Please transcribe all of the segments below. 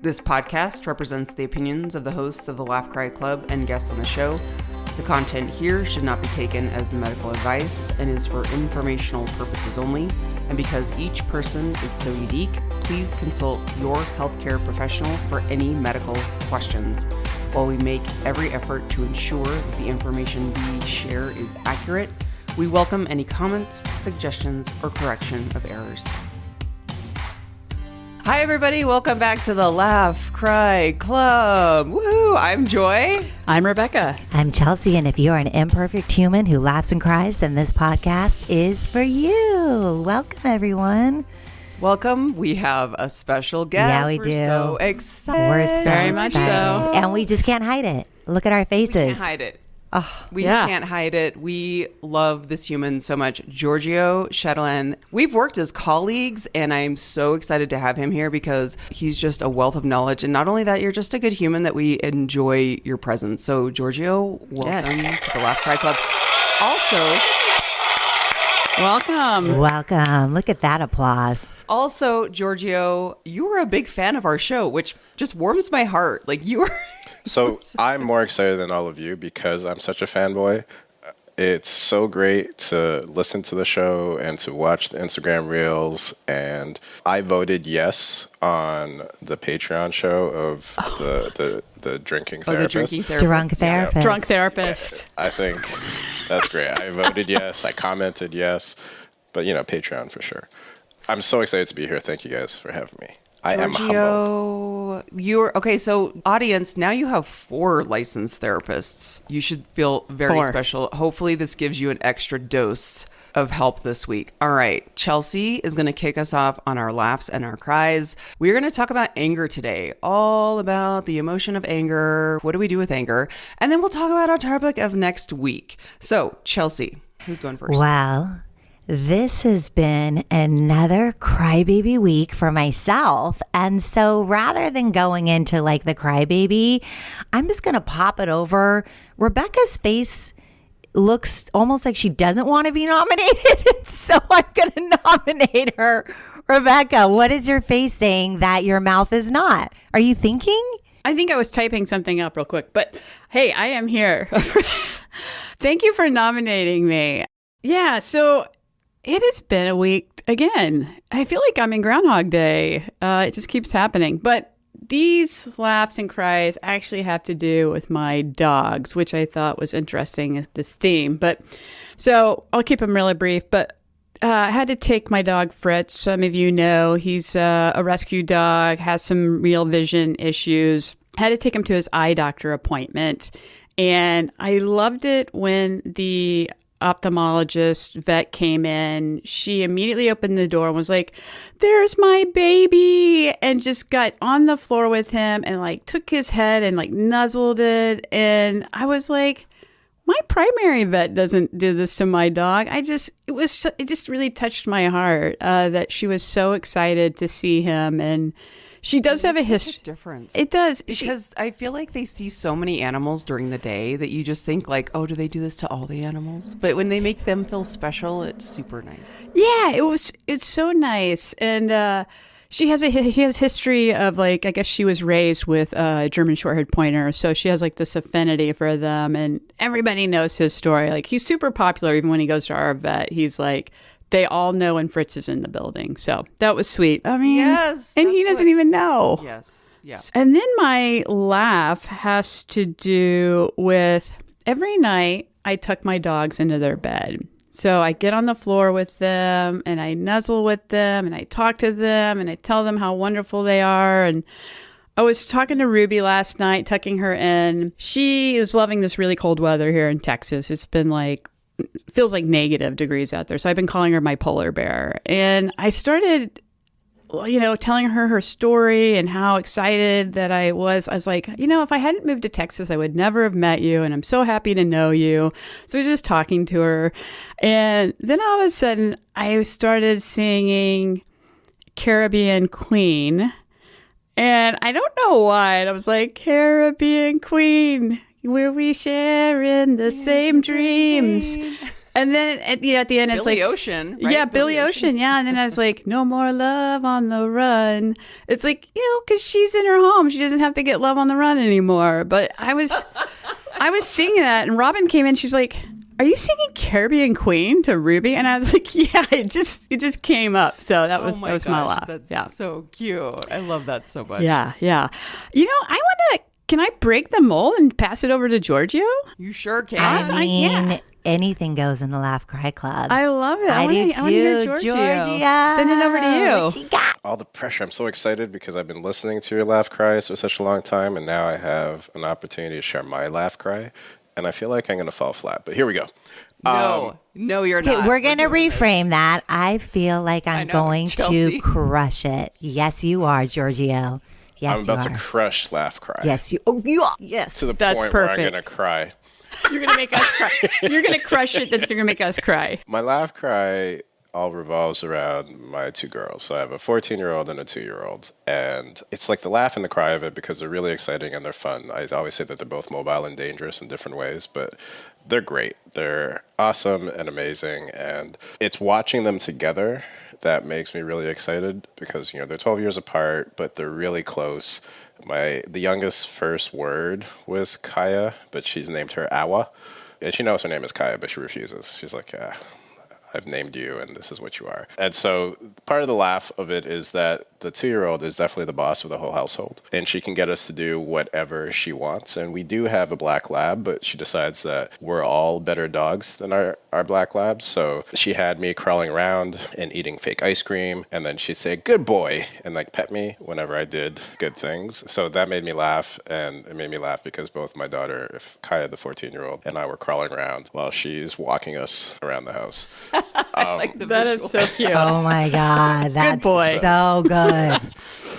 This podcast represents the opinions of the hosts of the Laugh Cry Club and guests on the show. The content here should not be taken as medical advice and is for informational purposes only. And because each person is so unique, please consult your healthcare professional for any medical questions. While we make every effort to ensure that the information we share is accurate, we welcome any comments, suggestions, or correction of errors. Hi, everybody. Welcome back to the Laugh Cry Club. Woohoo! I'm Joy. I'm Rebecca. I'm Chelsea, and if you're an imperfect human who laughs and cries, then this podcast is for you. Welcome, everyone. Welcome. We have a special guest. Yeah, we We're do. So excited. We're so Very much so. And we just can't hide it. Look at our faces. We can't hide it. We can't hide it. We love this human so much. Giorgio Chatelain. We've worked as colleagues, and I'm so excited to have him here because he's just a wealth of knowledge. And not only that, you're just a good human that we enjoy your presence. So, Giorgio, welcome to the Laugh Cry Club. Also, Welcome. Look at that applause. Also, Giorgio, you were a big fan of our show, which just warms my heart. Like, you were... So I'm more excited than all of you because I'm such a fanboy. It's so great to listen to the show and to watch the Instagram reels. And I voted yes on the Patreon show of the drinking therapist. The drinking therapist. Drunk therapist. Drunk therapist. I think that's great. I voted yes. I commented yes. But, Patreon for sure. I'm so excited to be here. Thank you guys for having me. I am humbled. Giorgio, okay, so audience, now you have 4 licensed therapists. You should feel very special. Hopefully this gives you an extra dose of help this week. All right, Chelsea is going to kick us off on our laughs and our cries. We're going to talk about anger today, all about the emotion of anger. What do we do with anger? And then we'll talk about our topic of next week. So, Chelsea, who's going first? Well, this has been another crybaby week for myself. And so rather than going into like the crybaby, I'm just going to pop it over. Rebecca's face looks almost like she doesn't want to be nominated. So I'm going to nominate her. Rebecca, what is your face saying that your mouth is not? Are you thinking? I think I was typing something up real quick, but hey, I am here. Thank you for nominating me. Yeah, so it has been a week again. I feel like I'm in Groundhog Day. It just keeps happening. But these laughs and cries actually have to do with my dogs, which I thought was interesting, this theme. But so I'll keep them really brief. But I had to take my dog Fritz. Some of you know he's a rescue dog, has some real vision issues. I had to take him to his eye doctor appointment. And I loved it when the ophthalmologist vet came in. She immediately opened the door and was like, "There's my baby," and just got on the floor with him and like took his head and like nuzzled it. And I was like, my primary vet doesn't do this to my dog. It just really touched my heart that she was so excited to see him. And she does have a history. Difference. It does. Because I feel like they see so many animals during the day that you just think like, oh, do they do this to all the animals? But when they make them feel special, it's super nice. Yeah, it's so nice. And he has history of like, I guess she was raised with a German Shorthaired Pointer. So she has like this affinity for them. And everybody knows his story. Like he's super popular. Even when he goes to our vet, he's like, they all know when Fritz is in the building. So that was sweet. I mean, yes, and he doesn't even know. Yes. Yeah. And then my laugh has to do with every night I tuck my dogs into their bed. So I get on the floor with them and I nuzzle with them and I talk to them and I tell them how wonderful they are. And I was talking to Ruby last night, tucking her in. She is loving this really cold weather here in Texas. It's been like, feels like negative degrees out there. So I've been calling her my polar bear. And I started, telling her story and how excited that I was. I was like, if I hadn't moved to Texas, I would never have met you. And I'm so happy to know you. So I was just talking to her. And then all of a sudden, I started singing Caribbean Queen. And I don't know why. And I was like, Caribbean Queen, where we share in the same dreams. And then at the end, it's Billy like Ocean, right? Yeah, Billy Ocean. Yeah. And then I was like, no more love on the run. It's like, because she's in her home. She doesn't have to get love on the run anymore. But I was singing that, and Robin came in. She's like, are you singing Caribbean Queen to Ruby? And I was like, yeah, it just came up. So that was my laugh. That's so cute. I love that so much. Yeah. I want to. Can I break the mold and pass it over to Giorgio? You sure can. I mean, anything goes in the Laugh Cry Club. I love it. I want do to hear too, Giorgio. Georgia. Send it over to you. What you got? All the pressure. I'm so excited because I've been listening to your laugh cries for such a long time, and now I have an opportunity to share my laugh cry, and I feel like I'm going to fall flat. But here we go. No, you're Okay, not. we're going to reframe that. I feel like I'm know, going Chelsea. to crush it. Yes, you are, Giorgio. Yes, I'm about you to are. crush laugh cry. Yes, you. Oh, you are. Yes. To the That's point where I'm perfect. going to cry. You're going to make us cry. You're going to crush it. That's going to make us cry. My laugh cry all revolves around my two girls. So I have a 14-year-old and a 2-year-old. And it's like the laugh and the cry of it because they're really exciting and they're fun. I always say that they're both mobile and dangerous in different ways, but they're great. They're awesome and amazing. And it's watching them together that makes me really excited because, they're 12 years apart, but they're really close. The youngest first word was Kaya, but she's named her Awa. And she knows her name is Kaya, but she refuses. She's like, I've named you and this is what you are. And so part of the laugh of it is that the 2-year-old is definitely the boss of the whole household and she can get us to do whatever she wants. And we do have a black lab, but she decides that we're all better dogs than our black labs. So she had me crawling around and eating fake ice cream. And then she'd say, good boy, and like pet me whenever I did good things. So that made me laugh. And it made me laugh because both my daughter, Kaya, the 14-year-old, and I were crawling around while she's walking us around the house. That is so cute. Oh my God, that's boy. so good.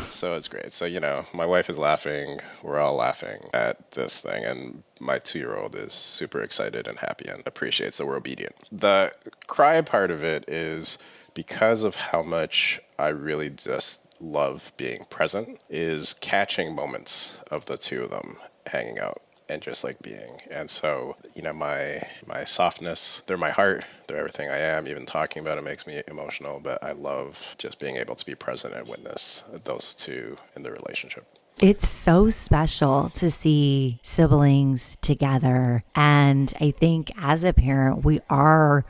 So it's great. So, my wife is laughing. We're all laughing at this thing. And my 2-year-old is super excited and happy and appreciates that we're obedient. The cry part of it is because of how much I really just love being present is catching moments of the two of them hanging out and just like being. And so, my softness, they're my heart, they're everything I am. Even talking about it makes me emotional, but I love just being able to be present and witness those two in their relationship. It's so special to see siblings together. And I think as a parent, we are,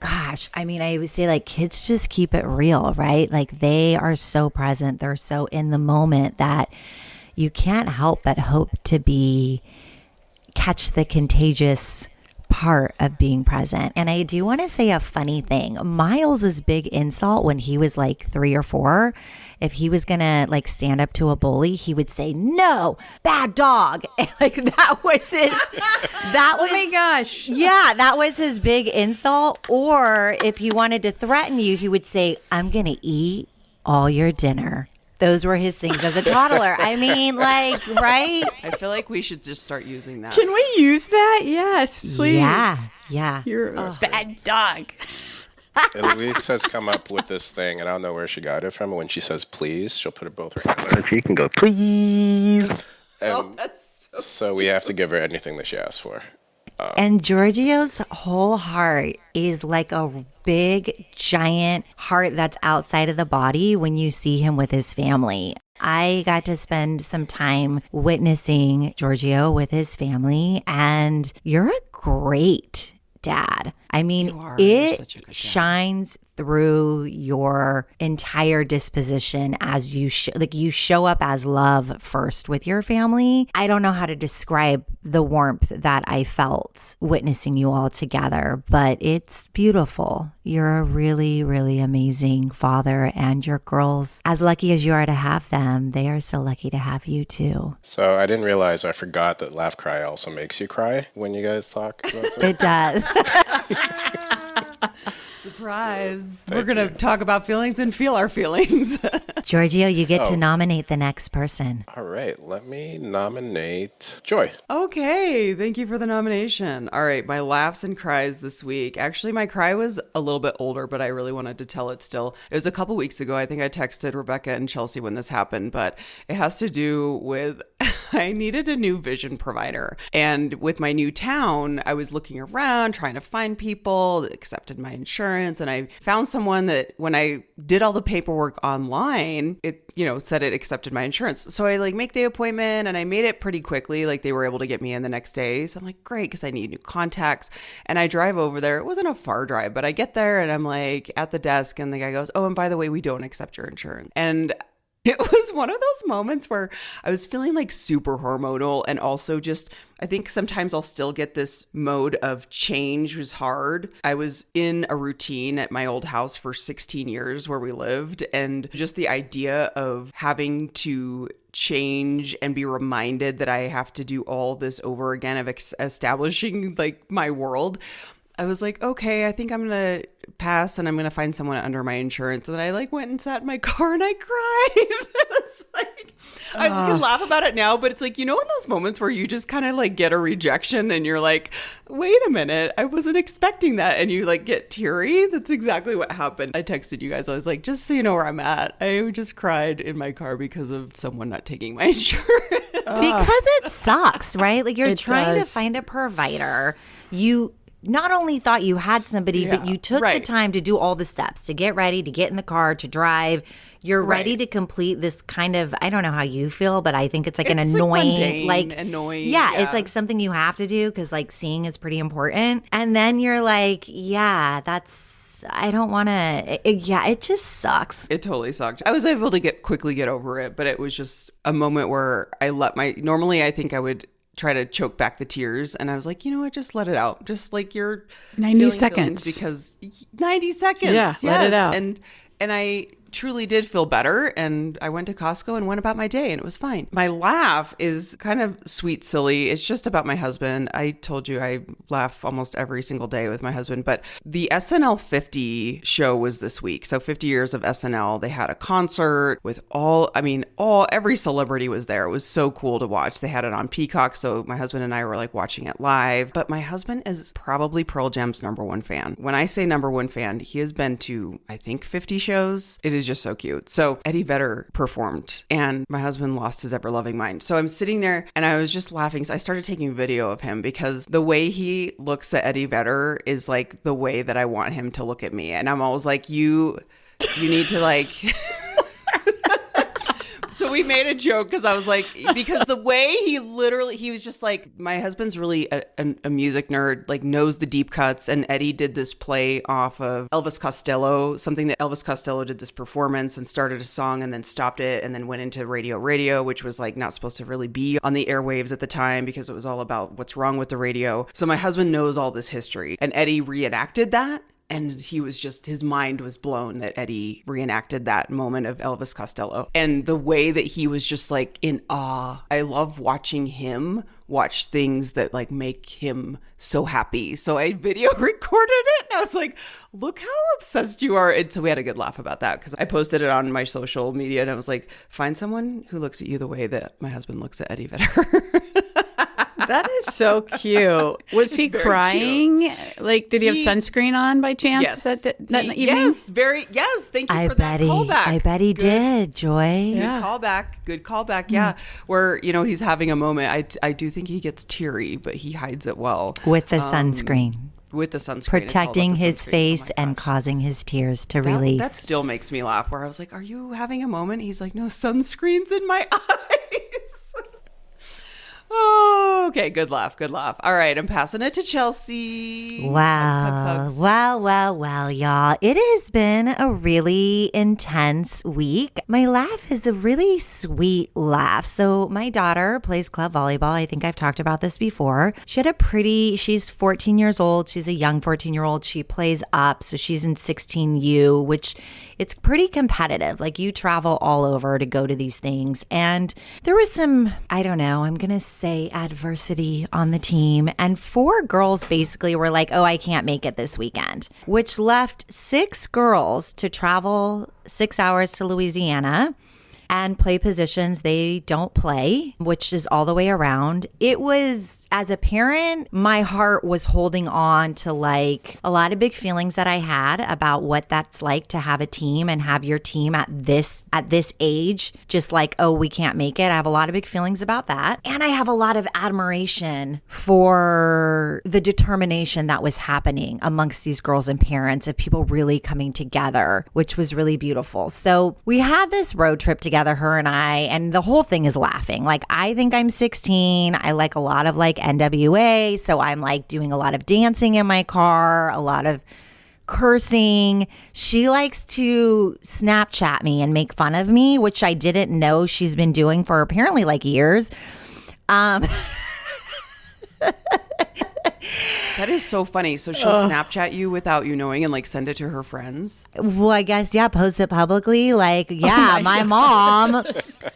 I would say like kids just keep it real, right? Like they are so present. They're so in the moment that you can't help but hope to catch the contagious part of being present. And I do want to say a funny thing. Miles's big insult when he was like 3 or 4, if he was gonna like stand up to a bully, he would say, "No, bad dog." Like that was his. Oh my gosh. Yeah, that was his big insult. Or if he wanted to threaten you, he would say, "I'm gonna eat all your dinner." Those were his things as a toddler. I mean, like, right? I feel like we should just start using that. Can we use that? Yes, please. Yeah. You're a bad dog. And Louise has come up with this thing, and I don't know where she got it from. When she says please, she'll put both her hands on her cheek and go, please. And That's so we have to give her anything that she asks for. And Giorgio's whole heart is like a big, giant heart that's outside of the body when you see him with his family. I got to spend some time witnessing Giorgio with his family, and you're a great dad. I mean, You are. You're such a it good dad. shines through your entire disposition as you show up as love first with your family. I don't know how to describe the warmth that I felt witnessing you all together, but it's beautiful. You're a really, really amazing father, and your girls, as lucky as you are to have them, they are so lucky to have you too. So I didn't realize, I forgot that laugh cry also makes you cry when you guys talk about it. It does. Surprise. We're going to talk about feelings and feel our feelings. Giorgio, you get to Oh. nominate the next person. All right, let me nominate Joy. Okay, thank you for the nomination. All right, my laughs and cries this week. Actually, my cry was a little bit older, but I really wanted to tell it still. It was a couple weeks ago. I think I texted Rebecca and Chelsea when this happened, but it has to do with I needed a new vision provider. And with my new town, I was looking around trying to find people that accepted my insurance. And I found someone that when I did all the paperwork online, it, said it accepted my insurance. So I make the appointment and I made it pretty quickly. They were able to get me in the next day. So I'm like, great, because I need new contacts. And I drive over there. It wasn't a far drive, but I get there and I'm at the desk and the guy goes, oh, and by the way, we don't accept your insurance. And it was one of those moments where I was feeling super hormonal, and also just, I think sometimes I'll still get this mode of change was hard. I was in a routine at my old house for 16 years where we lived, and just the idea of having to change and be reminded that I have to do all this over again of establishing my world. I was like, okay, I think I'm going to pass and I'm going to find someone under my insurance. And then I went and sat in my car and I cried. It's I can laugh about it now, but it's in those moments where you just kind of get a rejection and you're like, wait a minute, I wasn't expecting that. And you get teary. That's exactly what happened. I texted you guys. I was like, just so you know where I'm at. I just cried in my car because of someone not taking my insurance. Because it sucks, right? You're It trying does. to find a provider. You not only thought you had somebody, but you took the time to do all the steps, to get ready, to get in the car, to drive. You're ready to complete this kind of, I don't know how you feel, but I think it's an annoying, annoying. Yeah, it's something you have to do because seeing is pretty important. And then you're I don't want to, it just sucks. It totally sucked. I was able to quickly get over it, but it was just a moment where normally I think I would try to choke back the tears, and I was like, you know what, just let it out. Just you're 90 seconds. Because 90 seconds. Yeah, let it out. And I truly did feel better, and I went to Costco and went about my day, and it was fine. My laugh is kind of sweet, silly. It's just about my husband. I told you I laugh almost every single day with my husband, but the SNL 50 show was this week. So 50 years of SNL. They had a concert with every celebrity was there. It was so cool to watch. They had it on Peacock, so my husband and I were watching it live. But my husband is probably Pearl Jam's #1 fan. When I say #1 fan, he has been to, I think, 50 shows. It is just so cute. So Eddie Vedder performed and my husband lost his ever-loving mind. So I'm sitting there and I was just laughing. So I started taking video of him because the way he looks at Eddie Vedder is the way that I want him to look at me. And I'm always like, you need to So we made a joke because I was because the way he was just my husband's really a music nerd, knows the deep cuts. And Eddie did this play off of Elvis Costello, something that Elvis Costello did this performance and started a song and then stopped it and then went into Radio, which was not supposed to really be on the airwaves at the time because it was all about what's wrong with the radio. So my husband knows all this history, and Eddie reenacted that. And his mind was blown that Eddie reenacted that moment of Elvis Costello. And the way that he was just in awe. I love watching him watch things that make him so happy. So I video recorded it and I was like, look how obsessed you are. And so we had a good laugh about that because I posted it on my social media and I was like, find someone who looks at you the way that my husband looks at Eddie Vedder. That is so cute. Was he crying? Did he have sunscreen on by chance that evening? Yes, yes. Thank you for that callback. I bet he did, Joy. Good callback. Yeah. Where, he's having a moment. I do think he gets teary, but he hides it well. With the sunscreen. With the sunscreen. Protecting his face and causing his tears to release. That still makes me laugh, where I was like, are you having a moment? He's like, no, sunscreen's in my eyes. Oh, okay. Good laugh. All right. I'm passing it to Chelsea. Wow. Hugs. Well, y'all. It has been a really intense week. My laugh is a really sweet laugh. So my daughter plays club volleyball. I think I've talked about this before. She's 14 years old. She's a young 14-year-old. She plays up. So she's in 16U, which it's pretty competitive. You travel all over to go to these things. And there was some, I don't know, I'm going to say adversity on the team. And 4 girls basically were like, oh, I can't make it this weekend, which left 6 girls to travel 6 hours to Louisiana. and play positions they don't play, which is all the way around. It was, as a parent, my heart was holding on to like a lot of big feelings that I had about what that's like to have a team and have your team at this age, just like, oh, we can't make it. I have a lot of big feelings about that. And I have a lot of admiration for the determination that was happening amongst these girls and parents of people really coming together, which was really beautiful. So we had this road trip together, her and I, and the whole thing is laughing. Like, I think I'm 16. I like a lot of like NWA. So I'm like doing a lot of dancing in my car, a lot of cursing. She likes to Snapchat me and make fun of me, which I didn't know she's been doing for apparently like years. That is so funny. So she'll Snapchat you without you knowing and like send it to her friends. Well, I guess, yeah, post it publicly. Like, yeah, my mom.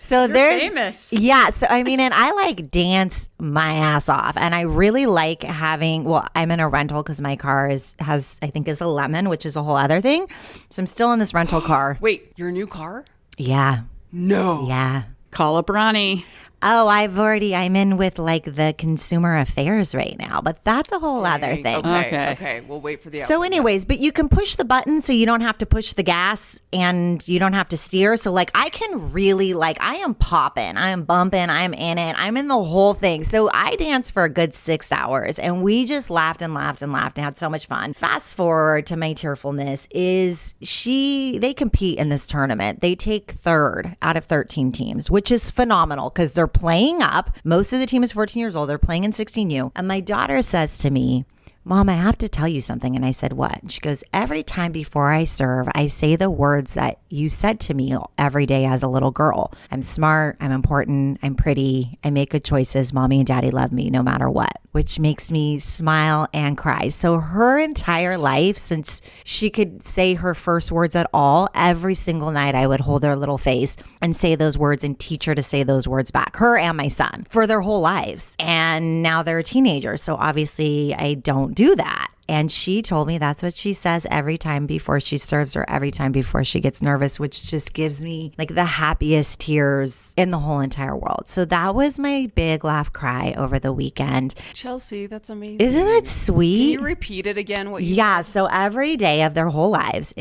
So there's famous. Yeah. So, I mean, and I like dance my ass off. And I really like having, well, I'm in a rental because my car is a lemon, which is a whole other thing. So I'm still in this rental car. Wait, your new car? Yeah. No. Yeah. Call up Ronnie. Oh, I'm in with like the consumer affairs right now, but that's a whole other thing. Okay. We'll wait for the So anyways, but you can push the button so you don't have to push the gas and you don't have to steer. So like I can really like, I am popping, I am bumping, I'm in it, I'm in the whole thing. So I danced for a good 6 hours and we just laughed and laughed and laughed and had so much fun. Fast forward to my tearfulness is they compete in this tournament. They take third out of 13 teams, which is phenomenal because they're playing up. Most of the team is 14 years old. They're playing in 16U. And my daughter says to me, Mom, I have to tell you something. And I said, what? And she goes, every time before I serve, I say the words that you said to me every day as a little girl. I'm smart, I'm important, I'm pretty, I make good choices. Mommy and Daddy love me no matter what, which makes me smile and cry. So her entire life, since she could say her first words at all, every single night I would hold her little face and say those words and teach her to say those words back, her and my son, for their whole lives. And now they're teenagers. So obviously I don't do that. And she told me that's what she says every time before she serves or every time before she gets nervous, which just gives me like the happiest tears in the whole entire world. So that was my big laugh cry over the weekend. Chelsea, that's amazing. Isn't that sweet? Can you repeat it again? What you Yeah. said? So every day of their whole lives,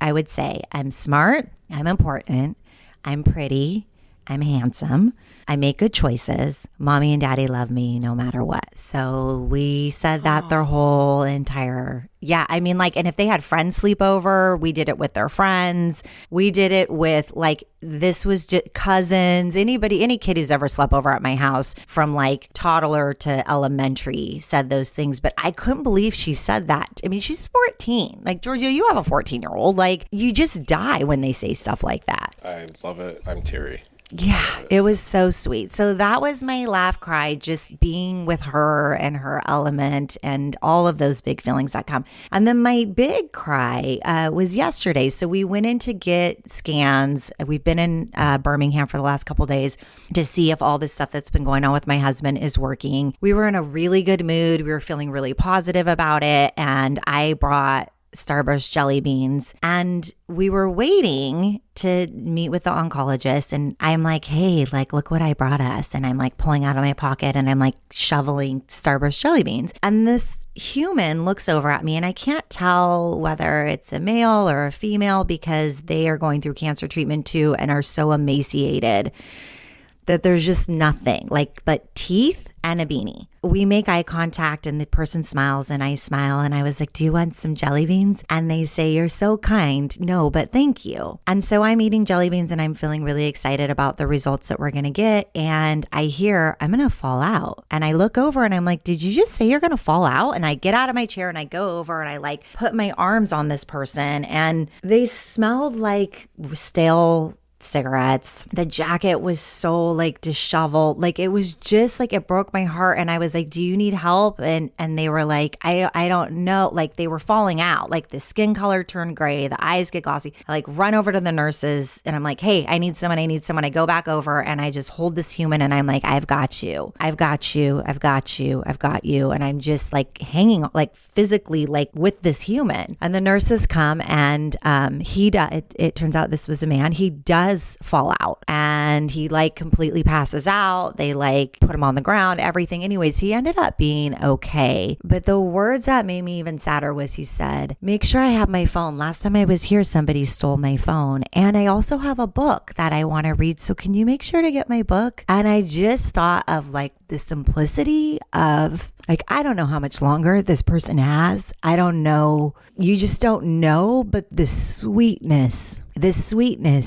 I would say, I'm smart, I'm important, I'm pretty, I'm handsome, I make good choices, Mommy and Daddy love me no matter what. So we said that their whole entire, yeah, I mean, like, and if they had friends sleep over, we did it with their friends. We did it with like, this was just cousins, any kid who's ever slept over at my house from like toddler to elementary said those things. But I couldn't believe she said that. I mean, she's 14. Like, Georgia, you have a 14-year-old. Like, you just die when they say stuff like that. I love it. I'm teary. Yeah, it was so sweet. So that was my laugh cry, just being with her and her element and all of those big feelings that come. And then my big cry was yesterday. So we went in to get scans. We've been in Birmingham for the last couple of days to see if all this stuff that's been going on with my husband is working. We were in a really good mood. We were feeling really positive about it. And I brought Starburst jelly beans and we were waiting to meet with the oncologist and I'm like, hey, like, look what I brought us. And I'm like pulling out of my pocket and I'm like shoveling Starburst jelly beans. And this human looks over at me and I can't tell whether it's a male or a female because they are going through cancer treatment too and are so emaciated that there's just nothing like but teeth and a beanie. We make eye contact and the person smiles and I smile and I was like, do you want some jelly beans? And they say, you're so kind. No, but thank you. And so I'm eating jelly beans and I'm feeling really excited about the results that we're going to get. And I hear, I'm going to fall out. And I look over and I'm like, did you just say you're going to fall out? And I get out of my chair and I go over and I like put my arms on this person and they smelled like stale cigarettes. The jacket was so like disheveled. Like it was just like it broke my heart. And I was like, do you need help? And they were like, I don't know. Like they were falling out. Like the skin color turned gray, the eyes get glossy. I like run over to the nurses and I'm like, hey, I need someone. I go back over and I just hold this human and I'm like, I've got you. I've got you. I've got you. I've got you. And I'm just like hanging like physically like with this human. And the nurses come and it turns out this was a man. He does does fall out and he like completely passes out. They like put him on the ground, everything. Anyways, he ended up being okay. But the words that made me even sadder was he said, make sure I have my phone. Last time I was here, somebody stole my phone. And I also have a book that I want to read. So can you make sure to get my book? And I just thought of like the simplicity of like, I don't know how much longer this person has. I don't know. You just don't know. But the sweetness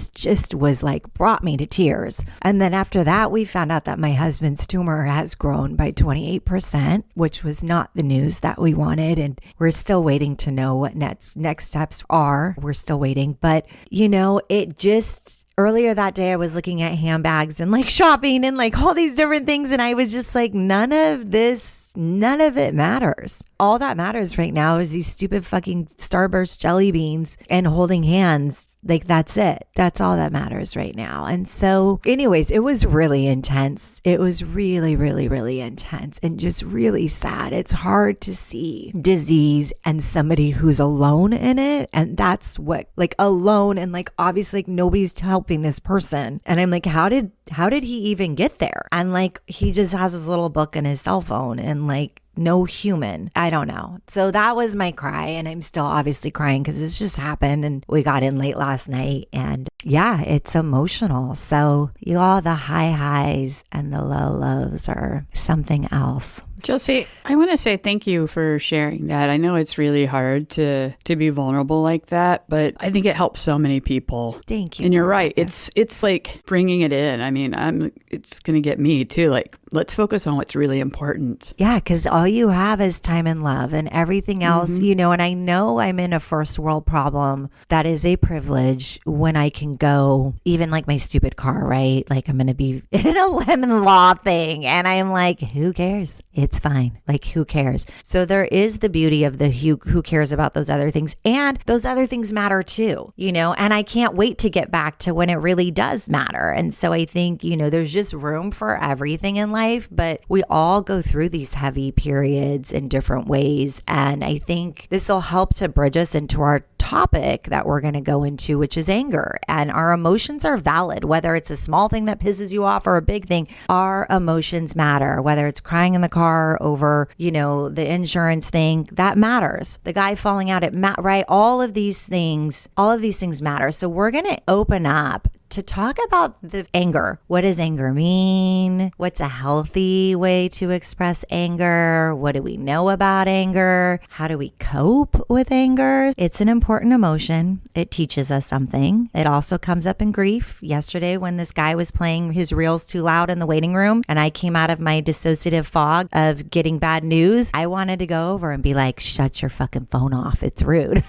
just was like brought me to tears. And then after that, we found out that my husband's tumor has grown by 28%, which was not the news that we wanted. And we're still waiting to know what next steps are. We're still waiting. But, you know, it just... Earlier that day, I was looking at handbags and like shopping and like all these different things. And I was just like, none of it matters. All that matters right now is these stupid fucking Starburst jelly beans and holding hands. Like, that's it. That's all that matters right now. And so anyways, it was really intense. It was really, really, really intense and just really sad. It's hard to see disease and somebody who's alone in it. And that's what, like, alone, and like obviously like nobody's helping this person. And I'm like, how did he even get there? And like, he just has his little book and his cell phone and like, no human. I don't know. So that was my cry. And I'm still obviously crying because this just happened and we got in late last night. And yeah, it's emotional. So you all, the high highs and the low lows are something else. Chelsea, I want to say thank you for sharing that. I know it's really hard to be vulnerable like that, but I think it helps so many people. Thank you. And you're right. It's like bringing it in. I mean, it's going to get me too. Like, let's focus on what's really important. Yeah, because all you have is time and love, and everything else, you know, and I know I'm in a first world problem. That is a privilege when I can go, even like my stupid car, right? Like I'm going to be in a lemon law thing. And I'm like, who cares? It's fine. Like, who cares? So there is the beauty of the who cares about those other things. And those other things matter too, you know, and I can't wait to get back to when it really does matter. And so I think, you know, there's just room for everything in life, but we all go through these heavy periods in different ways. And I think this will help to bridge us into our topic that we're going to go into, which is anger. And our emotions are valid, whether it's a small thing that pisses you off or a big thing. Our emotions matter, whether it's crying in the car over, you know, the insurance thing, that matters. The guy falling out at right? All of these things matter. So we're going to open up to talk about the anger. What does anger mean? What's a healthy way to express anger? What do we know about anger? How do we cope with anger? It's an important emotion. It teaches us something. It also comes up in grief. Yesterday, when this guy was playing his reels too loud in the waiting room and I came out of my dissociative fog of getting bad news, I wanted to go over and be like, shut your fucking phone off. It's rude.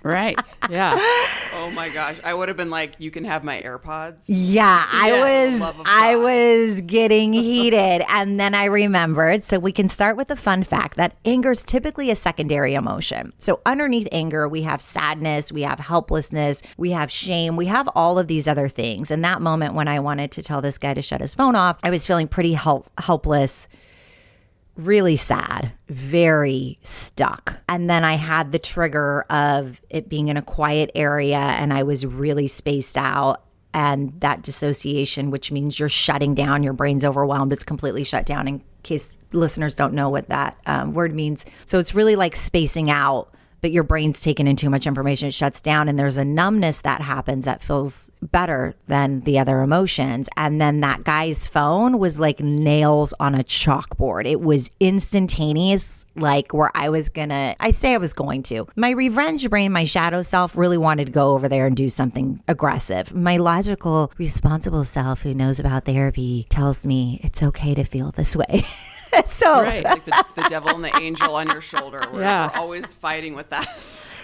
Right. Yeah. Oh my gosh. I would have been like, you can have my AirPods. Yeah, Yes, I was getting heated. And then I remembered. So we can start with the fun fact that anger is typically a secondary emotion. So underneath anger, we have sadness, we have helplessness, we have shame, we have all of these other things. And that moment when I wanted to tell this guy to shut his phone off, I was feeling pretty helpless, really sad, very stuck. And then I had the trigger of it being in a quiet area and I was really spaced out, and that dissociation, which means you're shutting down, your brain's overwhelmed, it's completely shut down, in case listeners don't know what that word means. So it's really like spacing out, but your brain's taken in too much information, it shuts down, and there's a numbness that happens that feels better than the other emotions. And then that guy's phone was like nails on a chalkboard. It was instantaneous, like where I was going to. My revenge brain, my shadow self, really wanted to go over there and do something aggressive. My logical, responsible self who knows about therapy tells me it's okay to feel this way. So right. It's like the devil and the angel on your shoulder. We're always fighting with that.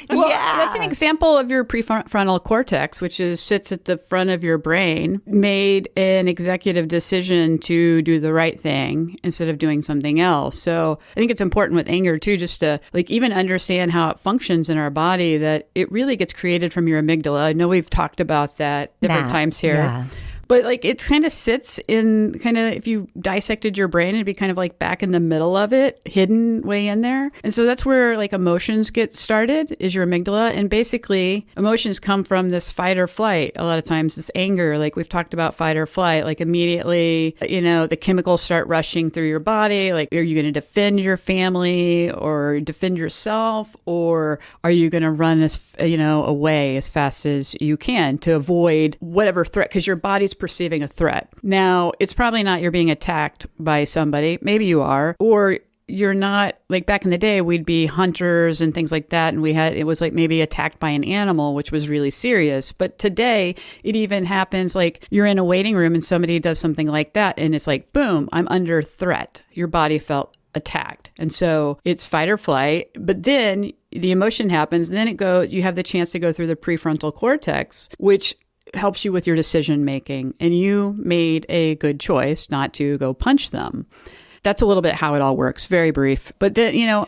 Well, that's an example of your prefrontal cortex, which sits at the front of your brain, made an executive decision to do the right thing instead of doing something else. So I think it's important with anger too, just to like even understand how it functions in our body, that it really gets created from your amygdala. I know we've talked about that different times here. Yeah. But like it kind of sits in kind of, if you dissected your brain, it'd be kind of like back in the middle of it, hidden way in there. And so that's where like emotions get started, is your amygdala. And basically emotions come from this fight or flight. A lot of times this anger, like we've talked about fight or flight, like immediately, the chemicals start rushing through your body. Like, are you going to defend your family or defend yourself? Or are you going to run away as fast as you can to avoid whatever threat? Because your body's perceiving a threat. Now, it's probably not you're being attacked by somebody. Maybe you are, or you're not. Like back in the day, we'd be hunters and things like that. And it was like maybe attacked by an animal, which was really serious. But today it even happens like you're in a waiting room and somebody does something like that. And it's like, boom, I'm under threat. Your body felt attacked. And so it's fight or flight. But then the emotion happens. And then you have the chance to go through the prefrontal cortex, which helps you with your decision making. And you made a good choice not to go punch them. That's a little bit how it all works. Very brief. But then,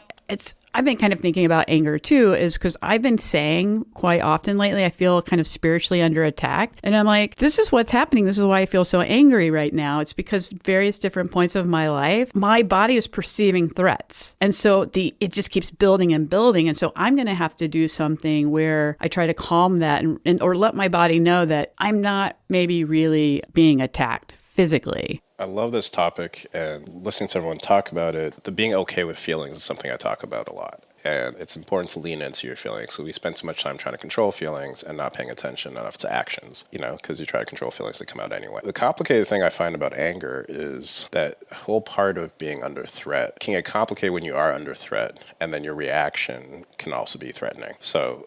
I've been kind of thinking about anger too, is because I've been saying quite often lately, I feel kind of spiritually under attack. And I'm like, this is what's happening. This is why I feel so angry right now. It's because various different points of my life, my body is perceiving threats. And so it just keeps building and building. And so I'm going to have to do something where I try to calm that or let my body know that I'm not maybe really being attacked physically. I love this topic, and listening to everyone talk about it, the being okay with feelings is something I talk about a lot. And it's important to lean into your feelings. So we spend too much time trying to control feelings and not paying attention enough to actions, because you try to control feelings that come out anyway. The complicated thing I find about anger is that whole part of being under threat can get complicated when you are under threat, and then your reaction can also be threatening. So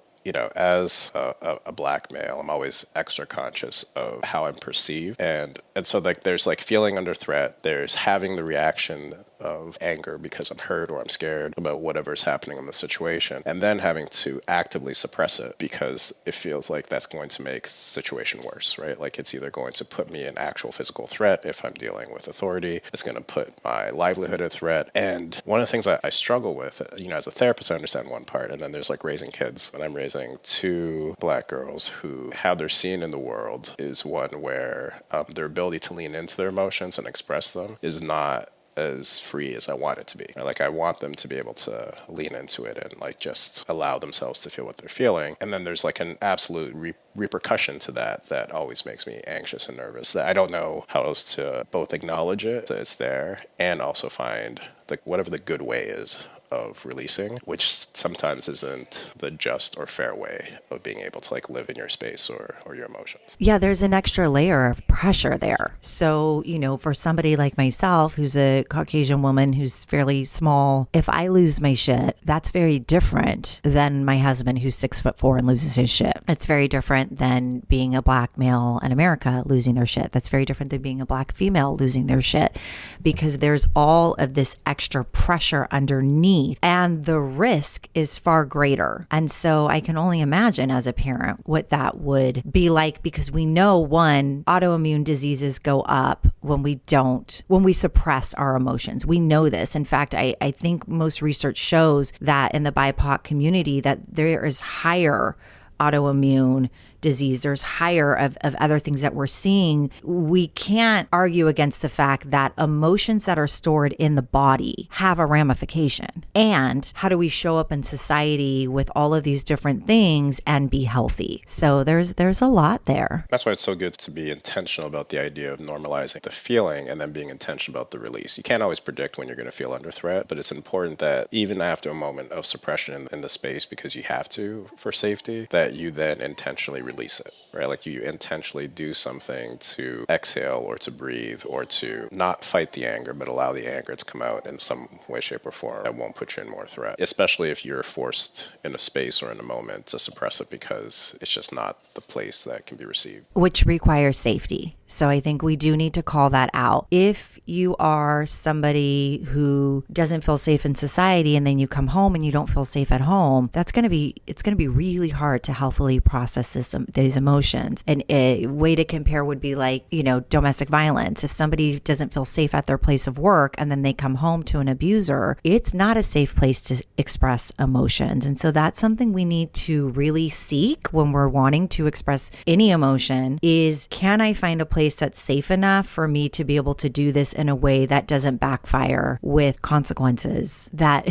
as a black male, I'm always extra conscious of how I'm perceived. And so like there's like feeling under threat, there's having the reaction of anger because I'm hurt or I'm scared about whatever's happening in the situation, and then having to actively suppress it because it feels like that's going to make the situation worse, right? Like it's either going to put me in actual physical threat if I'm dealing with authority, it's going to put my livelihood at threat. And one of the things I struggle with, as a therapist, I understand one part, and then there's like raising kids. And I'm raising two black girls who how they're seen in the world is one where their ability to lean into their emotions and express them is not as free as I want it to be. Like I want them to be able to lean into it and like just allow themselves to feel what they're feeling. And then there's like an absolute repercussion to that always makes me anxious and nervous. I don't know how else to both acknowledge it, that it's there, and also find like whatever the good way is of releasing, which sometimes isn't the just or fair way of being able to like live in your space or your emotions. Yeah, there's an extra layer of pressure there. So, for somebody like myself, who's a Caucasian woman who's fairly small, if I lose my shit, that's very different than my husband who's 6'4" and loses his shit. It's very different than being a black male in America losing their shit. That's very different than being a black female losing their shit, because there's all of this extra pressure underneath. And the risk is far greater. And so I can only imagine as a parent what that would be like, because we know, one, autoimmune diseases go up when we suppress our emotions. We know this. In fact, I think most research shows that in the BIPOC community that there is higher autoimmune disease, there's higher of other things that we're seeing. We can't argue against the fact that emotions that are stored in the body have a ramification. And how do we show up in society with all of these different things and be healthy? So there's a lot there. That's why it's so good to be intentional about the idea of normalizing the feeling and then being intentional about the release. You can't always predict when you're going to feel under threat, but it's important that even after a moment of suppression in the space, because you have to for safety, that you then intentionally release it, right? Like you intentionally do something to exhale or to breathe or to not fight the anger, but allow the anger to come out in some way, shape, or form that won't put you in more threat, especially if you're forced in a space or in a moment to suppress it because it's just not the place that can be received. Which requires safety. So I think we do need to call that out. If you are somebody who doesn't feel safe in society and then you come home and you don't feel safe at home, it's going to be really hard to healthily process this these emotions. And a way to compare would be like, domestic violence. If somebody doesn't feel safe at their place of work and then they come home to an abuser, it's not a safe place to express emotions. And so that's something we need to really seek when we're wanting to express any emotion is, can I find a place that's safe enough for me to be able to do this in a way that doesn't backfire with consequences that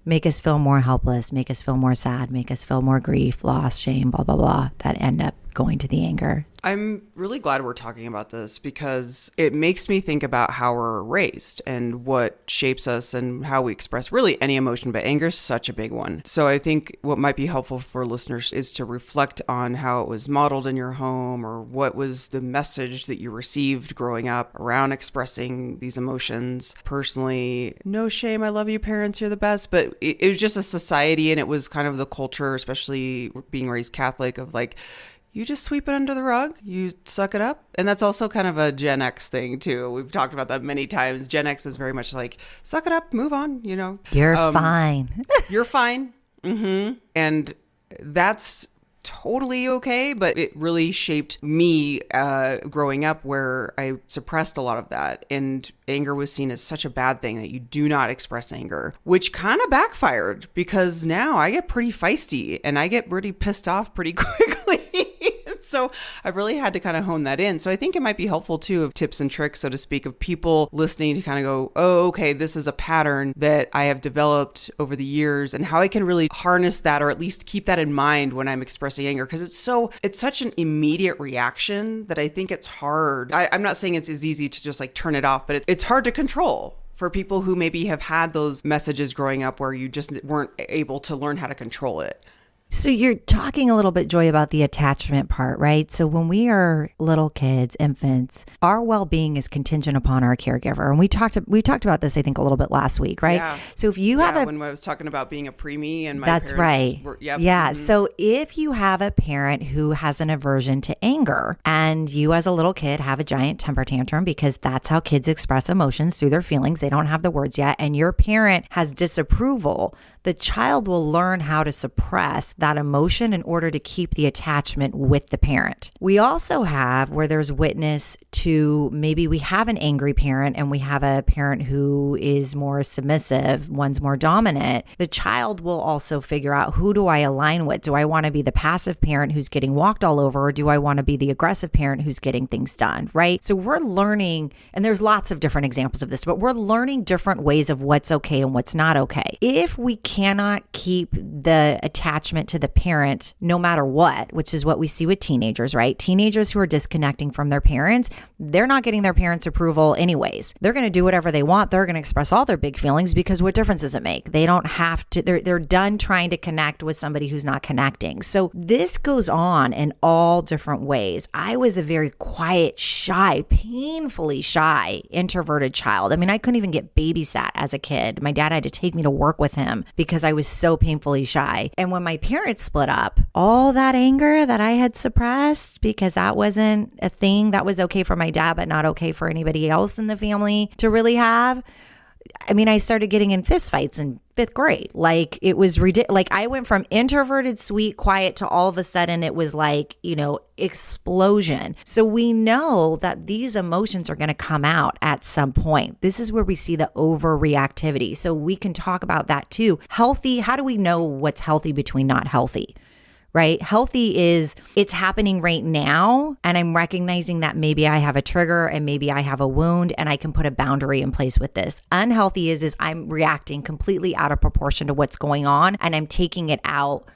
make us feel more helpless, make us feel more sad, make us feel more grief, loss, shame, blah, blah, blah, that end up going to the anger. I'm really glad we're talking about this because it makes me think about how we're raised and what shapes us and how we express really any emotion, but anger is such a big one. So I think what might be helpful for listeners is to reflect on how it was modeled in your home or what was the message that you received growing up around expressing these emotions. Personally, no shame, I love you parents, you're the best, but it was just a society and it was kind of the culture, especially being raised Catholic, of like, you just sweep it under the rug, you suck it up. And that's also kind of a Gen X thing too. We've talked about that many times. Gen X is very much like, suck it up, move on, You're fine. You're fine. And that's totally okay, but it really shaped me growing up where I suppressed a lot of that. And anger was seen as such a bad thing that you do not express anger, which kind of backfired because now I get pretty feisty and I get pretty pissed off pretty quickly. So I've really had to kind of hone that in. So I think it might be helpful too of tips and tricks, so to speak, of people listening to kind of go, oh, okay, this is a pattern that I have developed over the years and how I can really harness that or at least keep that in mind when I'm expressing anger. Because it's such an immediate reaction that I think it's hard. I'm not saying it's as easy to just like turn it off, but it's hard to control for people who maybe have had those messages growing up where you just weren't able to learn how to control it. So you're talking a little bit, Joy, about the attachment part, right? So when we are little kids, infants, our well-being is contingent upon our caregiver. And we talked about this, I think, a little bit last week, right? Yeah. So if you have when I was talking about being a preemie and my that's parents right. were, yep. Yeah. So if you have a parent who has an aversion to anger and you as a little kid have a giant temper tantrum because that's how kids express emotions through their feelings. They don't have the words yet. And your parent has disapproval, the child will learn how to suppress that emotion in order to keep the attachment with the parent. We also have where there's witness to maybe we have an angry parent and we have a parent who is more submissive, one's more dominant. The child will also figure out, who do I align with? Do I want to be the passive parent who's getting walked all over, or do I want to be the aggressive parent who's getting things done, right? So we're learning, and there's lots of different examples of this, but we're learning different ways of what's okay and what's not okay. If we cannot keep the attachment to the parent no matter what, which is what we see with teenagers, right? Teenagers who are disconnecting from their parents, they're not getting their parents' approval anyways. They're going to do whatever they want. They're going to express all their big feelings because what difference does it make? They don't have to, they're done trying to connect with somebody who's not connecting. So this goes on in all different ways. I was a very quiet, shy, painfully shy, introverted child. I mean, I couldn't even get babysat as a kid. My dad had to take me to work with him because I was so painfully shy. And when my parents split up, all that anger that I had suppressed because that wasn't a thing that was okay for my dad, but not okay for anybody else in the family to really have. I mean, I started getting in fist fights in 5th grade. Like, it was ridiculous. Like, I went from introverted, sweet, quiet to all of a sudden it was like, explosion. So we know that these emotions are going to come out at some point. This is where we see the overreactivity. So we can talk about that too. Healthy, how do we know what's healthy between not healthy? Right? Healthy is it's happening right now. And I'm recognizing that maybe I have a trigger and maybe I have a wound and I can put a boundary in place with this. Unhealthy is I'm reacting completely out of proportion to what's going on and I'm taking it out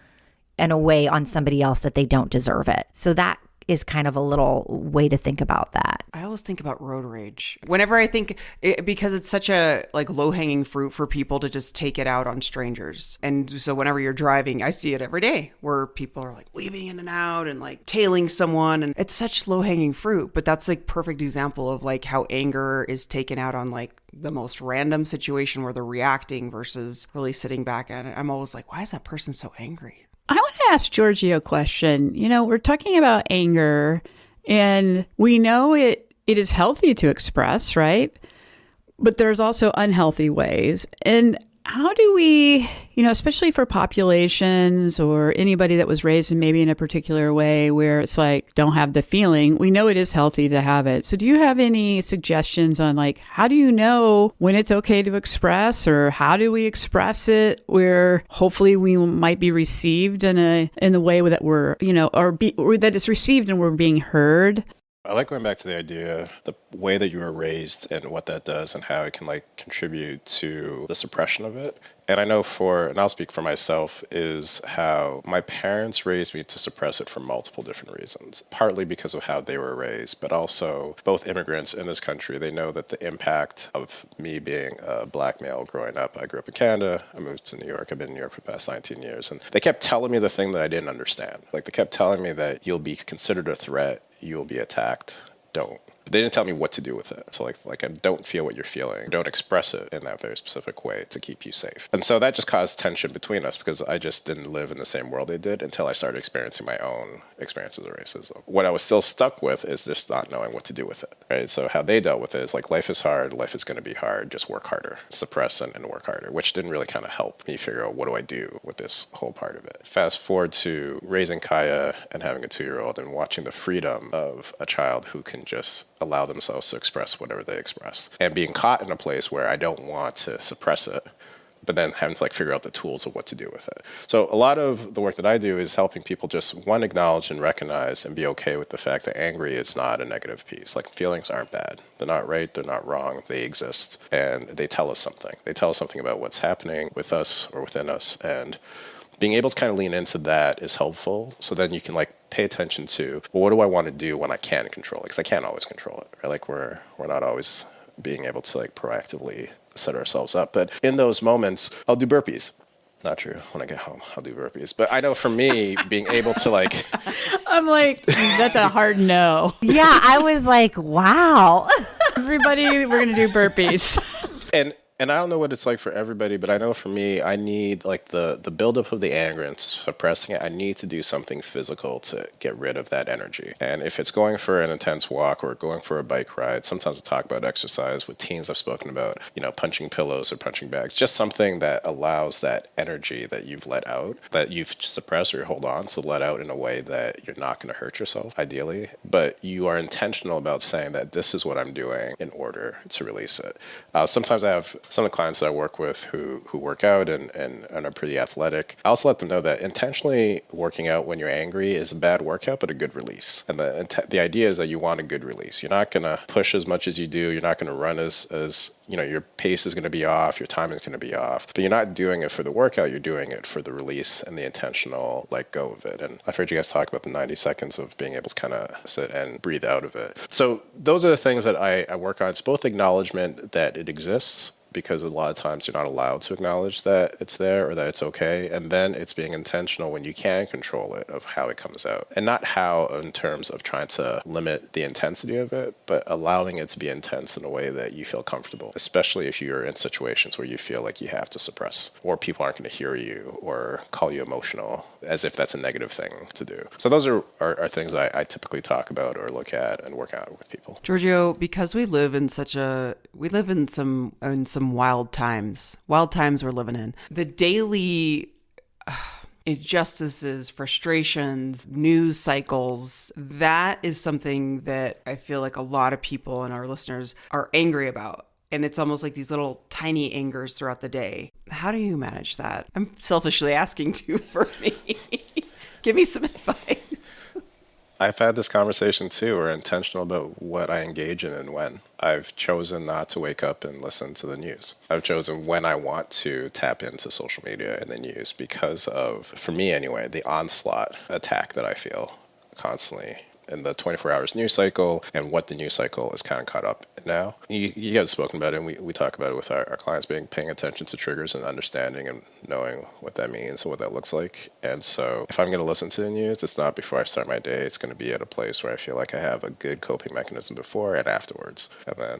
in a way on somebody else that they don't deserve it. So that is kind of a little way to think about that. I always think about road rage. Whenever I think, because it's such a like low-hanging fruit for people to just take it out on strangers. And so whenever you're driving, I see it every day where people are like weaving in and out and like tailing someone. And it's such low-hanging fruit. But that's like perfect example of like how anger is taken out on like the most random situation where they're reacting versus really sitting back at it. I'm always like, why is that person so angry? I want to ask Georgie a question. We're talking about anger and we know it is healthy to express, right? But there's also unhealthy ways. And how do we, especially for populations or anybody that was raised in maybe in a particular way where it's like, don't have the feeling, we know it is healthy to have it. So do you have any suggestions on like, how do you know when it's okay to express, or how do we express it where hopefully we might be received in the way that we're, or that it's received and we're being heard? I like going back to the idea, the way that you were raised and what that does and how it can like contribute to the suppression of it. And I know and I'll speak for myself, is how my parents raised me to suppress it for multiple different reasons. Partly because of how they were raised, but also both immigrants in this country, they know that the impact of me being a black male growing up, I grew up in Canada, I moved to New York, I've been in New York for the past 19 years, and they kept telling me the thing that I didn't understand. Like they kept telling me that you'll be considered a threat, you'll be attacked, don't. But they didn't tell me what to do with it. So like I don't feel what you're feeling. Don't express it in that very specific way to keep you safe. And so that just caused tension between us because I just didn't live in the same world they did until I started experiencing my own experiences of racism. What I was still stuck with is just not knowing what to do with it, right? So how they dealt with it is like, life is hard, life is going to be hard, just work harder, suppress and work harder, which didn't really kind of help me figure out what do I do with this whole part of it. Fast forward to raising Kaya and having a 2-year-old and watching the freedom of a child who can just allow themselves to express whatever they express, and being caught in a place where I don't want to suppress it, but then having to like figure out the tools of what to do with it. So a lot of the work that I do is helping people just acknowledge and recognize and be okay with the fact that angry is not a negative piece. Like feelings aren't bad. They're not right. They're not wrong. They exist and they tell us something. They tell us something about what's happening with us or within us. And being able to kind of lean into that is helpful. So then you can like pay attention to, well, what do I want to do when I can't control it? Because I can't always control it, right? Like we're not always being able to like proactively set ourselves up. But in those moments, I'll do burpees. Not true. When I get home, I'll do burpees. But I know for me, being able to like... I'm like, that's a hard no. Yeah, I was like, wow. Everybody, we're going to do burpees. And I don't know what it's like for everybody, but I know for me, I need like the buildup of the anger and suppressing it. I need to do something physical to get rid of that energy. And if it's going for an intense walk or going for a bike ride, sometimes I talk about exercise with teens I've spoken about, punching pillows or punching bags, just something that allows that energy that you've let out, that you've suppressed or hold on to let out in a way that you're not going to hurt yourself, ideally. But you are intentional about saying that this is what I'm doing in order to release it. Sometimes I have some of the clients that I work with who work out and are pretty athletic. I also let them know that intentionally working out when you're angry is a bad workout, but a good release. And the idea is that you want a good release. You're not going to push as much as you do. You're not going to run as your pace is going to be off. Your time is going to be off. But you're not doing it for the workout. You're doing it for the release and the intentional let go of it. And I've heard you guys talk about the 90 seconds of being able to kind of sit and breathe out of it. So those are the things that I work on. It's both acknowledgement that it exists, because a lot of times you're not allowed to acknowledge that it's there or that it's okay. And then it's being intentional when you can control it of how it comes out. And not how in terms of trying to limit the intensity of it, but allowing it to be intense in a way that you feel comfortable, especially if you're in situations where you feel like you have to suppress or people aren't going to hear you or call you emotional, as if that's a negative thing to do. So those are things I typically talk about or look at and work out with people. Giorgio, because we live in some wild times we're living in. The daily injustices, frustrations, news cycles, that is something that I feel like a lot of people and our listeners are angry about. And it's almost like these little tiny angers throughout the day. How do you manage that? I'm selfishly asking too for me. Give me some advice. I've had this conversation too. We're intentional about what I engage in and when. I've chosen not to wake up and listen to the news. I've chosen when I want to tap into social media and the news because of, for me anyway, the onslaught attack that I feel constantly in the 24 hours news cycle and what the news cycle is kind of caught up in now. You guys have spoken about it, and we talk about it with our clients, paying attention to triggers and understanding and knowing what that means and what that looks like. And so if I'm going to listen to the news, it's not before I start my day. It's going to be at a place where I feel like I have a good coping mechanism before and afterwards. And then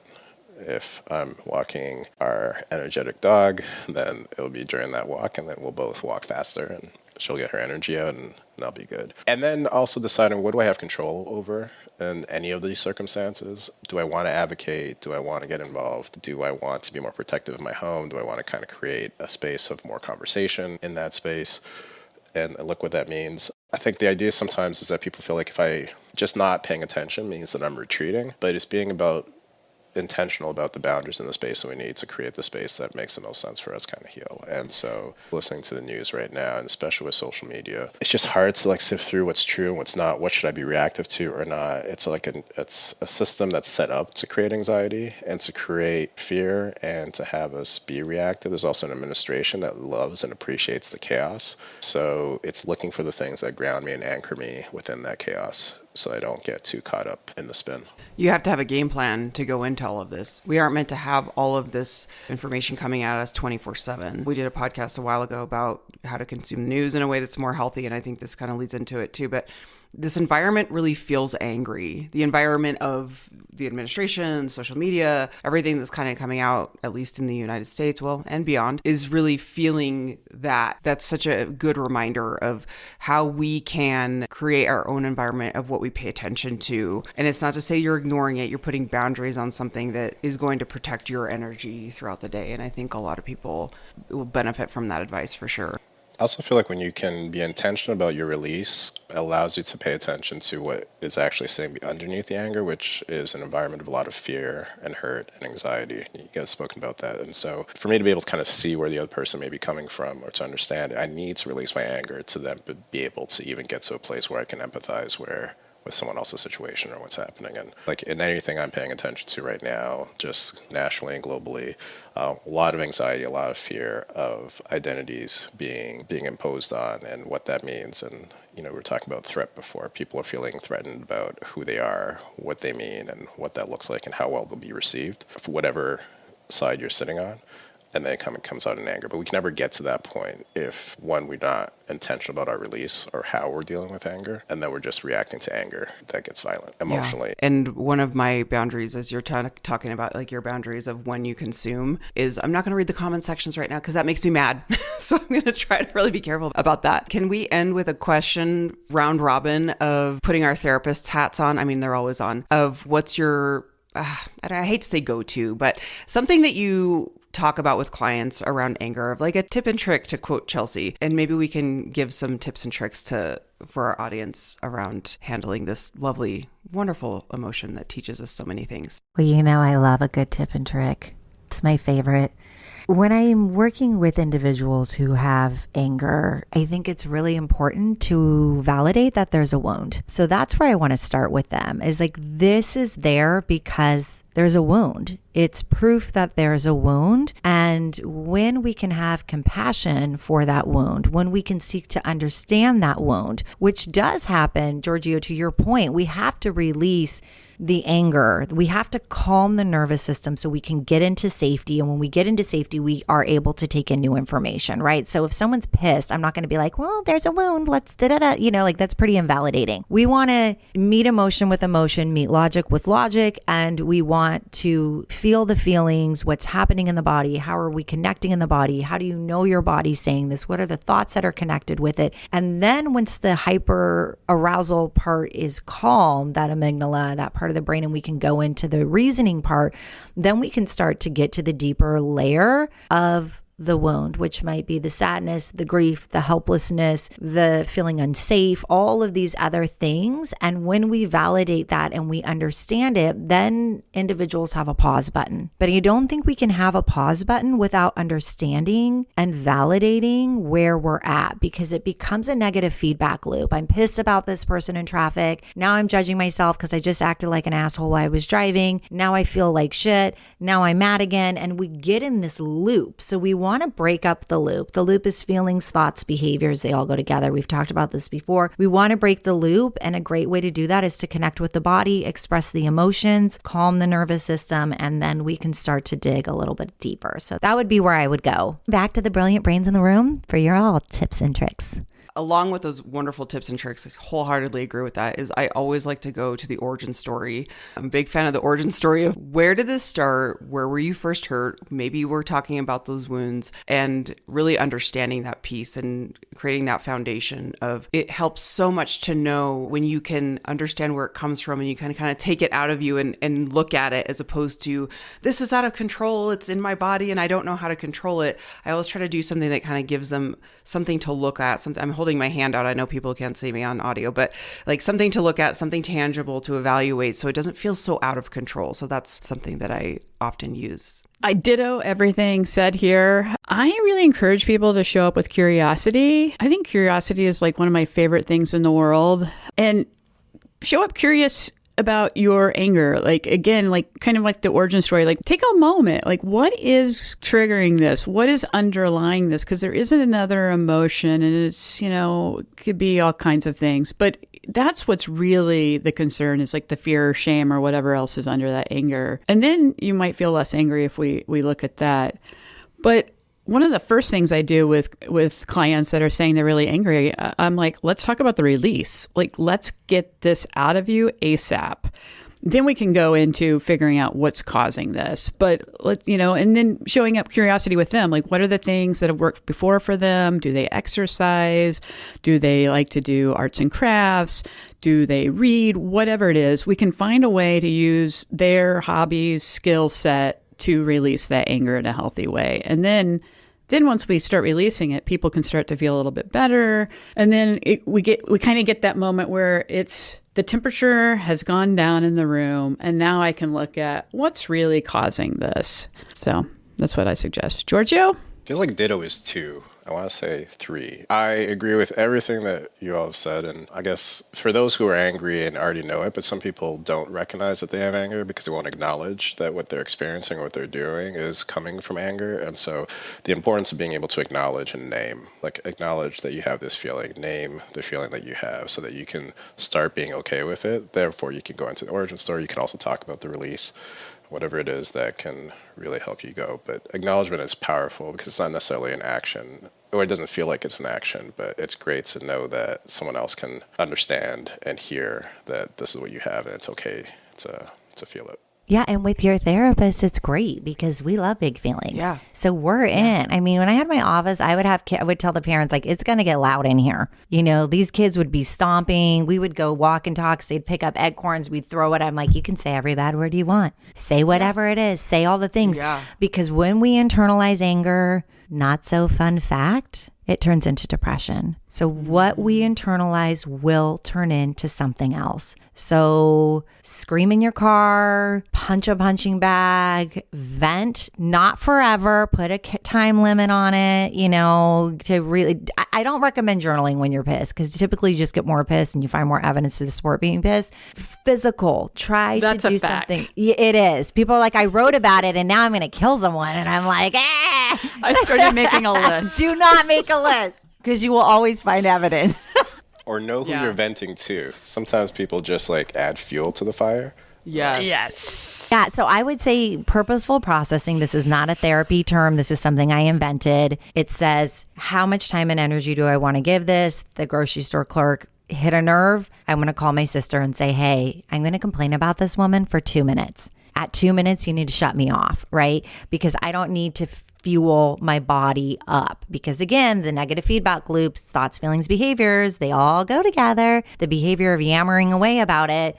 if I'm walking our energetic dog, then it'll be during that walk, and then we'll both walk faster and she'll get her energy out and I'll be good. And then also deciding, what do I have control over in any of these circumstances? Do I want to advocate? Do I want to get involved? Do I want to be more protective of my home? Do I want to kind of create a space of more conversation in that space? And look what that means. I think the idea sometimes is that people feel like if I just not paying attention means that I'm retreating, but it's being intentional about the boundaries in the space that we need to create the space that makes the most sense for us kind of heal. And so listening to the news right now, and especially with social media, it's just hard to like sift through what's true and what's not. What should I be reactive to or not? It's like it's a system that's set up to create anxiety and to create fear and to have us be reactive. There's also an administration that loves and appreciates the chaos. So it's looking for the things that ground me and anchor me within that chaos so I don't get too caught up in the spin. You have to have a game plan to go into all of this. We aren't meant to have all of this information coming at us 24/7. We did a podcast a while ago about how to consume news in a way that's more healthy, and I think this kind of leads into it too. But this environment really feels angry. The environment of the administration, social media, everything that's kind of coming out, at least in the United States, well, and beyond, is really feeling that. That's such a good reminder of how we can create our own environment of what we pay attention to. And it's not to say you're ignoring it. You're putting boundaries on something that is going to protect your energy throughout the day. And I think a lot of people will benefit from that advice for sure. I also feel like when you can be intentional about your release, it allows you to pay attention to what is actually sitting underneath the anger, which is an environment of a lot of fear and hurt and anxiety. You guys have spoken about that. And so for me to be able to kind of see where the other person may be coming from or to understand, I need to release my anger to then be able to even get to a place where I can empathize with someone else's situation or what's happening. And like in anything I'm paying attention to right now, just nationally and globally, a lot of anxiety, a lot of fear of identities being imposed on and what that means. And, we were talking about threat before. People are feeling threatened about who they are, what they mean, and what that looks like and how well they'll be received for whatever side you're sitting on. And then it comes out in anger. But we can never get to that point if, one, we're not intentional about our release or how we're dealing with anger, and then we're just reacting to anger that gets violent emotionally. Yeah. And one of my boundaries, as you're talking about like your boundaries of when you consume, is I'm not going to read the comment sections right now because that makes me mad. So I'm going to try to really be careful about that. Can we end with a question, round robin, of putting our therapist's hats on? I mean, they're always on. Of what's your, I hate to say go-to, but something that you talk about with clients around anger, of like a tip and trick, to quote Chelsea. And maybe we can give some tips and tricks for our audience around handling this lovely, wonderful emotion that teaches us so many things. Well, I love a good tip and trick. It's my favorite. When I'm working with individuals who have anger, I think it's really important to validate that there's a wound. So that's where I want to start with them, is like, this is there because there's a wound. It's proof that there's a wound. And when we can have compassion for that wound, when we can seek to understand that wound, which does happen, Giorgio, to your point, we have to release the anger. We have to calm the nervous system so we can get into safety. And when we get into safety, we are able to take in new information, right? So if someone's pissed, I'm not going to be like, well, there's a wound, let's like that's pretty invalidating. We want to meet emotion with emotion, meet logic with logic, and we want to feel the feelings, what's happening in the body, how are we connecting in the body, how do you know your body's saying this, what are the thoughts that are connected with it? And then once the hyper arousal part is calm, that amygdala, that part of the brain, and we can go into the reasoning part, then we can start to get to the deeper layer of the wound, which might be the sadness, the grief, the helplessness, the feeling unsafe, all of these other things. And when we validate that and we understand it, then individuals have a pause button. But I don't think we can have a pause button without understanding and validating where we're at, because it becomes a negative feedback loop. I'm pissed about this person in traffic. Now I'm judging myself because I just acted like an asshole while I was driving. Now I feel like shit. Now I'm mad again. And we get in this loop. So we want to break up the loop. The loop is feelings, thoughts, behaviors. They all go together. We've talked about this before. We want to break the loop. And a great way to do that is to connect with the body, express the emotions, calm the nervous system, and then we can start to dig a little bit deeper. So that would be where I would go. Back to the brilliant brains in the room for your all tips and tricks. along with those wonderful tips and tricks, I wholeheartedly agree with that, is I always like to go to the origin story. I'm a big fan of the origin story of where did this start? Where were you first hurt? Maybe we're talking about those wounds, and really understanding that piece and creating that foundation of it helps so much to know when you can understand where it comes from and you can kind of take it out of you and look at it, as opposed to this is out of control. It's in my body and I don't know how to control it. I always try to do something that kind of gives them something to look at. Something, I'm holding my hand out. I know people can't see me on audio, but like something to look at, something tangible to evaluate, so it doesn't feel so out of control. So that's something that I often use. I ditto everything said here. I really encourage people to show up with curiosity. I think curiosity is like one of my favorite things in the world. And show up curious about your anger. Like, again, like kind of like the origin story, like take a moment, like what is triggering this? What is underlying this? Because there isn't another emotion, and it's, could be all kinds of things, but that's what's really the concern, is like the fear or shame or whatever else is under that anger. And then you might feel less angry if we look at that. But one of the first things I do with clients that are saying they're really angry, I'm like, let's talk about the release. Like, let's get this out of you ASAP. Then we can go into figuring out what's causing this. But and then showing up curiosity with them. Like, what are the things that have worked before for them? Do they exercise? Do they like to do arts and crafts? Do they read? Whatever it is, we can find a way to use their hobbies, skill set to release that anger in a healthy way. And then once we start releasing it, people can start to feel a little bit better. And then we kind of get that moment where it's the temperature has gone down in the room, and now I can look at what's really causing this. So that's what I suggest. Giorgio? Feels like ditto is 2. I want to say 3. I agree with everything that you all have said. And I guess for those who are angry and already know it, but some people don't recognize that they have anger because they won't acknowledge that what they're experiencing or what they're doing is coming from anger. And so the importance of being able to acknowledge and name, like acknowledge that you have this feeling, name the feeling that you have so that you can start being okay with it. Therefore, you can go into the origin story. You can also talk about the release, whatever it is that can really help you go. But acknowledgement is powerful because it's not necessarily an action, or it doesn't feel like it's an action, but it's great to know that someone else can understand and hear that this is what you have and it's okay to feel it. Yeah, and with your therapist, it's great because we love big feelings. Yeah. So we're in. I mean, when I had my office, I would tell the parents, like, it's going to get loud in here. These kids would be stomping. We would go walk and talk. They'd pick up acorns. We'd throw it. I'm like, you can say every bad word you want. Say whatever it is. Say all the things. Yeah. Because when we internalize anger, not so fun fact, it turns into depression. So what we internalize will turn into something else. So scream in your car, punch a punching bag, vent, not forever, put a time limit on it, to really, I don't recommend journaling when you're pissed because typically you just get more pissed and you find more evidence to support being pissed. Physical, try That's to do a fact. something. It is. People are like, I wrote about it and now I'm going to kill someone. And I'm like, I started making a list. Do not make a list because you will always find evidence. Or know who Yeah. you're venting to. Sometimes people just like add fuel to the fire. Yes. Yeah, so I would say purposeful processing. This is not a therapy term. This is something I invented. It says, how much time and energy do I want to give this? The grocery store clerk hit a nerve. I'm going to call my sister and say, hey, I'm going to complain about this woman for 2 minutes. At 2 minutes, you need to shut me off, right? Because I don't need to fuel my body up. Because again, the negative feedback loops, thoughts, feelings, behaviors, they all go together. The behavior of yammering away about it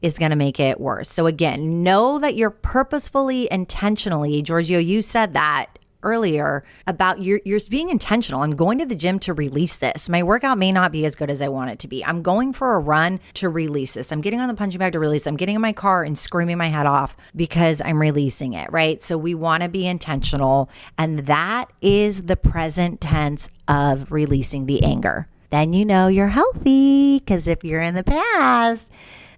is going to make it worse. So again, know that you're purposefully, intentionally, Giorgio, you said that earlier about you're being intentional. I'm going to the gym to release this. My workout may not be as good as I want it to be. I'm going for a run to release this. I'm getting on the punching bag to release. I'm getting in my car and screaming my head off because I'm releasing it, right? So we want to be intentional. And that is the present tense of releasing the anger. Then you know you're healthy, because if you're in the past,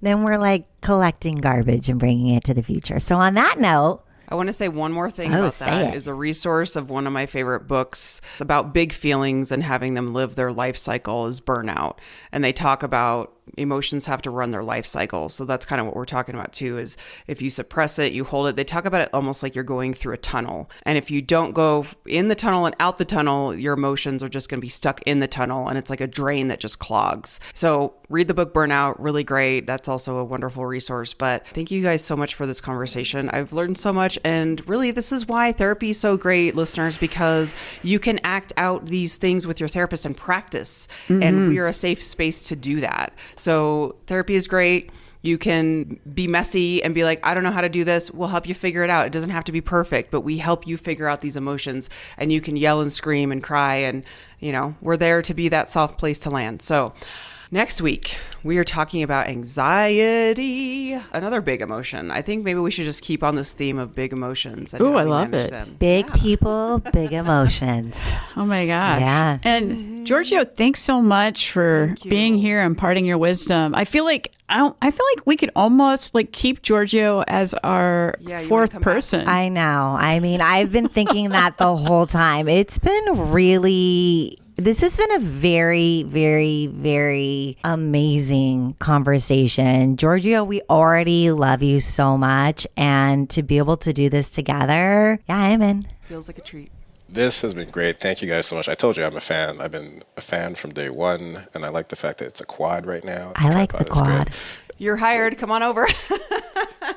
then we're like collecting garbage and bringing it to the future. So on that note, I want to say one more thing about that is a resource of one of my favorite books about big feelings and having them live their life cycle is Burnout. And they talk about emotions have to run their life cycle. So that's kind of what we're talking about too, is if you suppress it, you hold it. They talk about it almost like you're going through a tunnel. And if you don't go in the tunnel and out the tunnel, your emotions are just going to be stuck in the tunnel, and it's like a drain that just clogs. So read the book Burnout, really great. That's also a wonderful resource. But thank you guys so much for this conversation. I've learned so much, and really this is why therapy is so great, listeners, because you can act out these things with your therapist and practice. And we are a safe space to do that. So therapy is great. You can be messy and be like, I don't know how to do this. We'll help you figure it out. It doesn't have to be perfect, but we help you figure out these emotions, and you can yell and scream and cry. And, we're there to be that soft place to land. So next week, we are talking about anxiety, another big emotion. I think maybe we should just keep on this theme of big emotions. And Ooh, how I we love manage it. them. Big people, big emotions. Oh my gosh. Yeah. And Giorgio, thanks so much for being here and imparting your wisdom. I feel like we could almost like keep Giorgio as our fourth person. I know. I mean, I've been thinking that the whole time. This has been a very, very, very amazing conversation. Giorgio, we already love you so much. And to be able to do this together, I'm in. Feels like a treat. This has been great. Thank you guys so much. I told you I'm a fan. I've been a fan from day one, and I like the fact that it's a quad right now. I like the quad. You're hired. Come on over.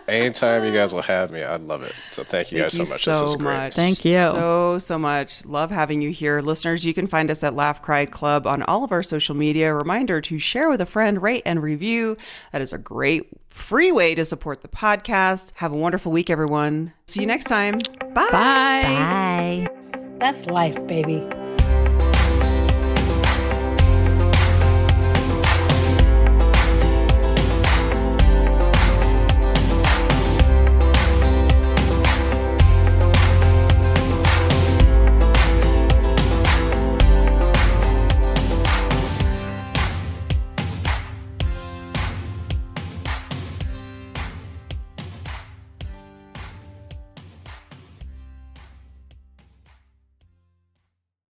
Anytime you guys will have me, I'd love it. So thank you guys so much. This was great. Thank you. So much. Love having you here. Listeners, you can find us at Laugh Cry Club on all of our social media. Reminder to share with a friend, rate and review. That is a great free way to support the podcast. Have a wonderful week, everyone. See you next time. Bye. Bye. Bye. That's life, baby.